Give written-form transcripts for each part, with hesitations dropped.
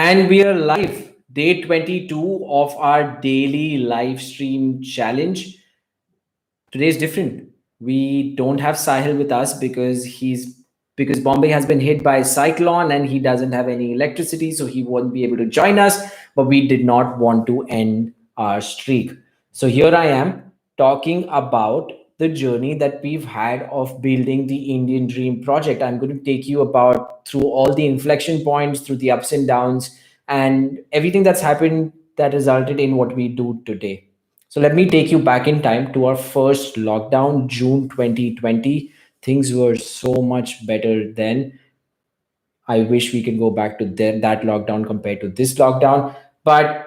And we are live, day 22 of our daily live stream challenge. Today is different. We don't have Sahil with us because Bombay has been hit by a cyclone and he doesn't have any electricity, so he won't be able to join us. But we did not want to end our streak. So here I am talking about the journey that we've had of building the Indian Dream project. I'm going to take you about through all the inflection points, through the ups and downs, and everything that's happened that resulted in what we do today. So let me take you back in time to our first lockdown, June 2020. Things were so much better then. I wish we could go back to that lockdown compared to this lockdown. But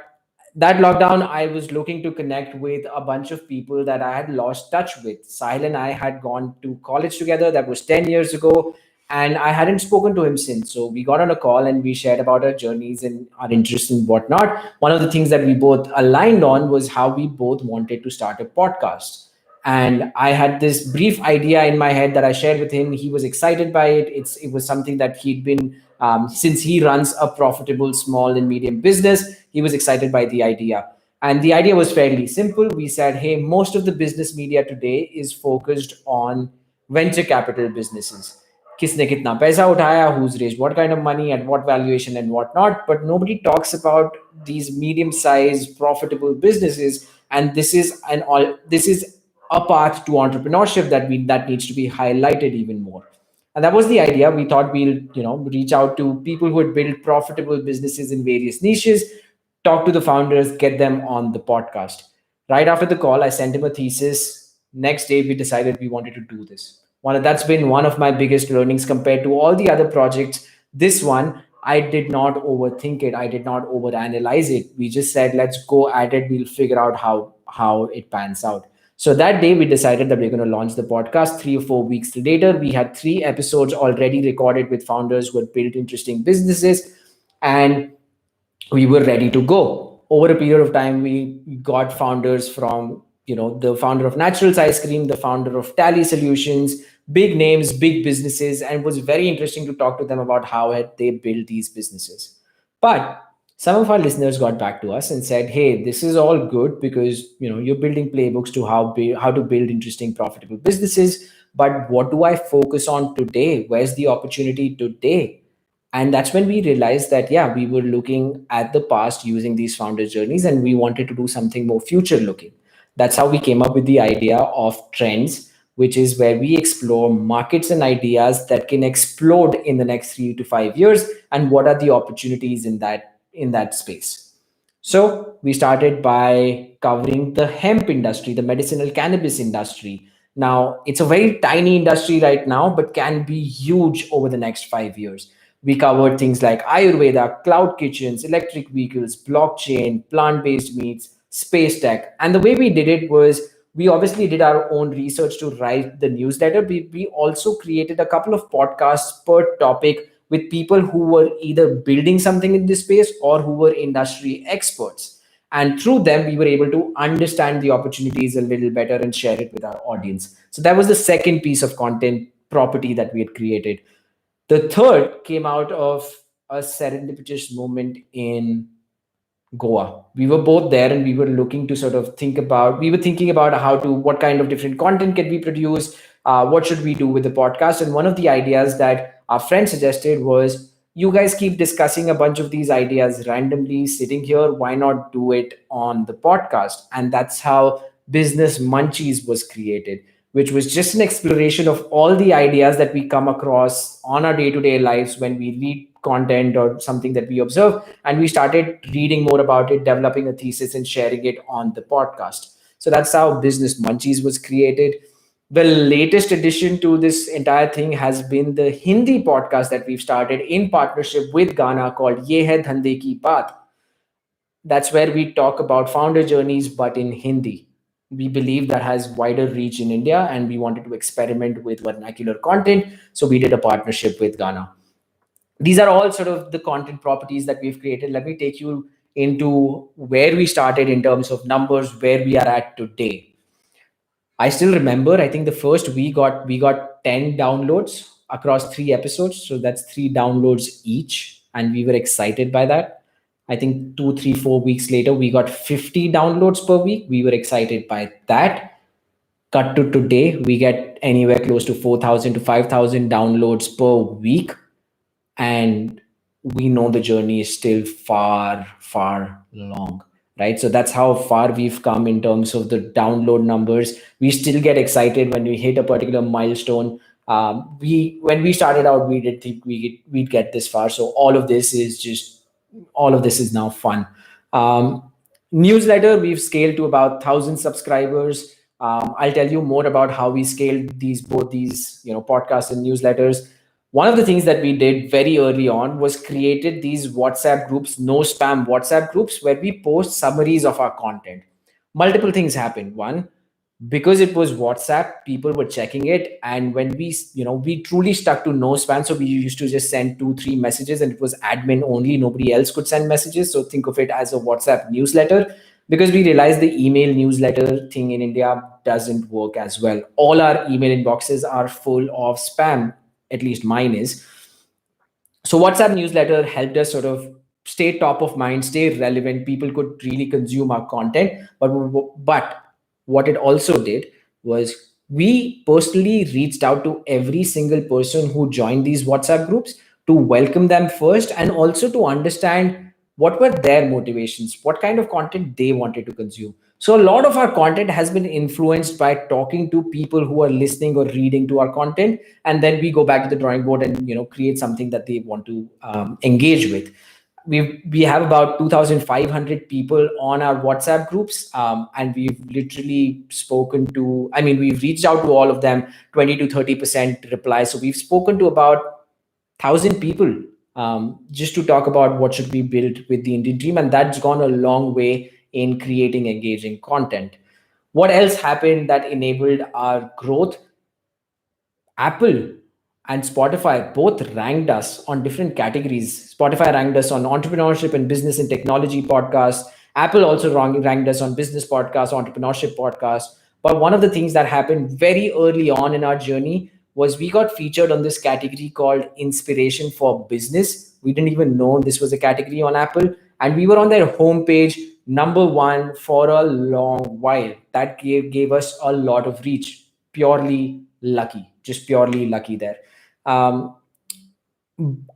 that lockdown, I was looking to connect with a bunch of people that I had lost touch with. Sahil and I had gone to college together. That was 10 years ago. And I hadn't spoken to him since. So we got on a call and we shared about our journeys and our interests and whatnot. One of the things that we both aligned on was how we both wanted to start a podcast. And I had this brief idea in my head that I shared with him. He was excited by it. It was something that he'd been since he runs a profitable small and medium business. He was excited by the idea, and the idea was fairly simple. We said, "Hey, most of the business media today is focused on venture capital businesses. Kisne kitna paisa uthaya, who's raised what kind of money, at what valuation, and whatnot. But nobody talks about these medium-sized profitable businesses, and this is a path to entrepreneurship that needs to be highlighted even more." And that was the idea. We thought we'll reach out to people who had built profitable businesses in various niches, talk to the founders, get them on the podcast. Right after the call, I sent him a thesis. Next day, we decided we wanted to do this. That's been one of my biggest learnings compared to all the other projects. This one, I did not overthink it. I did not overanalyze it. We just said, let's go at it. We'll figure out how it pans out. So that day, we decided that we're going to launch the podcast. 3 or 4 weeks later, we had 3 episodes already recorded with founders who had built interesting businesses, and we were ready to go. Over a period of time, we got founders from, the founder of Naturals Ice Cream, the founder of Tally Solutions, big names, big businesses, and it was very interesting to talk to them about how had they built these businesses. But some of our listeners got back to us and said, "Hey, this is all good because you're building playbooks to how to build interesting, profitable businesses. But what do I focus on today? Where's the opportunity today?" And that's when we realized that, yeah, we were looking at the past using these founder journeys, and we wanted to do something more future looking. That's how we came up with the idea of trends, which is where we explore markets and ideas that can explode in the next 3 to 5 years, and what are the opportunities in that space. So we started by covering the hemp industry, the medicinal cannabis industry. Now, it's a very tiny industry right now, but can be huge over the next 5 years. We covered things like Ayurveda, cloud kitchens, electric vehicles, blockchain, plant based meats, space tech. And the way we did it was we obviously did our own research to write the newsletter. We also created a couple of podcasts per topic with people who were either building something in this space or who were industry experts. And through them, we were able to understand the opportunities a little better and share it with our audience. So that was the second piece of content property that we had created. The third came out of a serendipitous moment in Goa. We were both there and we were looking to sort of we were thinking about what kind of different content can we produce, what should we do with the podcast. And one of the ideas that our friend suggested was, you guys keep discussing a bunch of these ideas randomly sitting here. Why not do it on the podcast? And that's how Business Munchies was created, which was just an exploration of all the ideas that we come across on our day-to-day lives when we read content or something that we observe. And we started reading more about it, developing a thesis, and sharing it on the podcast. So that's how Business Munchies was created. The latest addition to this entire thing has been the Hindi podcast that we've started in partnership with Gaana, called Yeh Hai Dhande ki Baat. That's where we talk about founder journeys, but in Hindi. We believe that has wider reach in India, and we wanted to experiment with vernacular content. So we did a partnership with Ghana. These are all sort of the content properties that we've created. Let me take you into where we started in terms of numbers, where we are at today. I still remember, I think the first we got 10 downloads across 3 episodes. So that's 3 downloads each. And we were excited by that. I think 2, 3, 4 weeks later, we got 50 downloads per week. We were excited by that. Cut to today, we get anywhere close to 4,000 to 5,000 downloads per week. And we know the journey is still far, far long, right? So that's how far we've come in terms of the download numbers. We still get excited when we hit a particular milestone. We when we started out, we did think we'd get this far. So all of this is now fun. Um, Newsletter, we've scaled to about 1,000 subscribers. I'll tell you more about how we scaled both these podcasts and newsletters. One of the things that we did very early on was created these WhatsApp groups, no spam WhatsApp groups, where we post summaries of our content. Multiple things happened. One, because it was WhatsApp, people were checking it, and when we truly stuck to no spam. So we used to just send 2, 3 messages, and it was admin only. Nobody else could send messages. So think of it as a WhatsApp newsletter, because we realized the email newsletter thing in India doesn't work as well. All our email inboxes are full of spam, at least mine is. So WhatsApp newsletter helped us sort of stay top of mind, stay relevant. People could really consume our content. But what it also did was we personally reached out to every single person who joined these WhatsApp groups to welcome them first, and also to understand what were their motivations, what kind of content they wanted to consume. So a lot of our content has been influenced by talking to people who are listening or reading to our content, and then we go back to the drawing board and create something that they want to engage with. We have about 2,500 people on our WhatsApp groups, and we've literally spoken to. I mean, we've reached out to all of them. 20 to 30% reply. So we've spoken to about 1,000 people, just to talk about what should be built with the Indian dream, and that's gone a long way in creating engaging content. What else happened that enabled our growth? Apple and Spotify both ranked us on different categories. Spotify ranked us on entrepreneurship and business and technology podcasts. Apple also ranked us on business podcasts, entrepreneurship podcasts. But one of the things that happened very early on in our journey was we got featured on this category called Inspiration for Business. We didn't even know this was a category on Apple. And we were on their homepage, number one, for a long while. That gave us a lot of reach. Purely lucky, just purely lucky there. Um,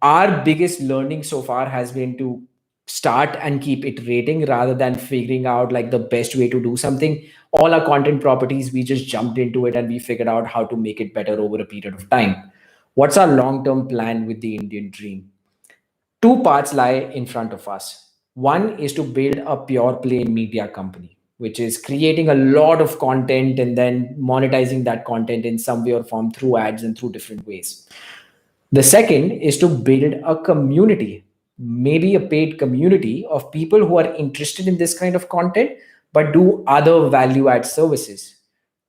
our biggest learning so far has been to start and keep iterating rather than figuring out like the best way to do something. All our content properties, we just jumped into it and we figured out how to make it better over a period of time. What's our long term plan with the Indian dream? Two parts lie in front of us. One is to build a pure play media company, which is creating a lot of content and then monetizing that content in some way or form through ads and through different ways. The second is to build a community, maybe a paid community of people who are interested in this kind of content but do other value add services.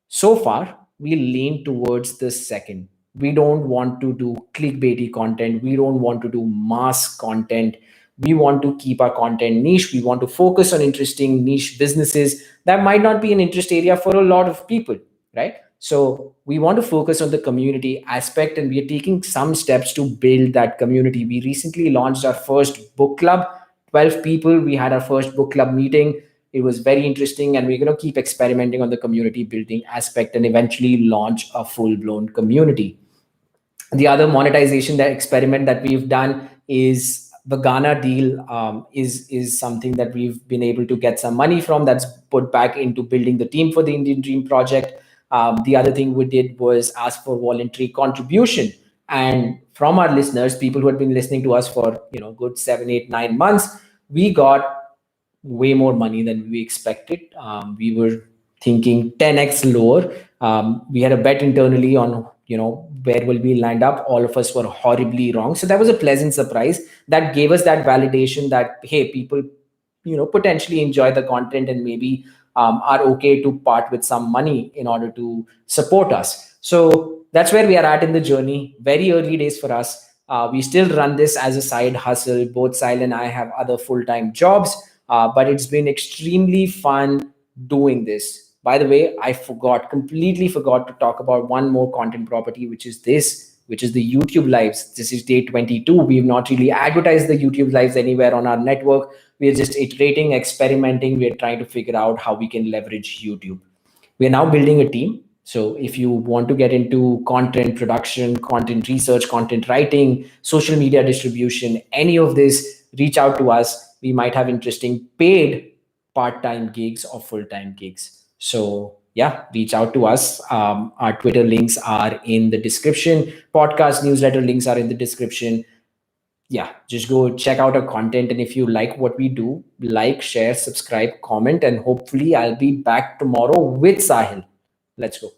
So far, we lean towards the second. We don't want to do clickbaity content. We don't want to do mass content. We want to keep our content niche. We want to focus on interesting niche businesses that might not be an interest area for a lot of people, right? So we want to focus on the community aspect, and we are taking some steps to build that community. We recently launched our first book club, 12 people. We had our first book club meeting. It was very interesting, and we're going to keep experimenting on the community building aspect and eventually launch a full blown community. The other monetization that experiment that we've done is the Gaana deal. Is something that we've been able to get some money from, that's put back into building the team for the Indian Dream project. The other thing we did was ask for voluntary contribution, and from our listeners, people who had been listening to us for good 7, 8, 9 months, we got way more money than we expected. We were thinking 10x lower. We had a bet internally on where will we land up. All of us were horribly wrong. So that was a pleasant surprise that gave us that validation that hey, people potentially enjoy the content and maybe are okay to part with some money in order to support us. So that's where we are at in the journey. Very early days for us. We still run this as a side hustle. Both Sahil and I have other full-time jobs, but it's been extremely fun doing this. By the way, I completely forgot to talk about one more content property, which is this which is the YouTube lives. This is day 22. We've not really advertised the YouTube lives anywhere on our network. We're just iterating, experimenting. We're trying to figure out how we can leverage YouTube. We are now building a team. So if you want to get into content production, content research, content writing, social media distribution, any of this, reach out to us. We might have interesting paid part-time gigs or full-time gigs. So yeah, reach out to us. Our Twitter links are in the description. Podcast newsletter links are in the description. Yeah, just go check out our content. And if you like what we do, like, share, subscribe, comment, and hopefully I'll be back tomorrow with Sahil. Let's go.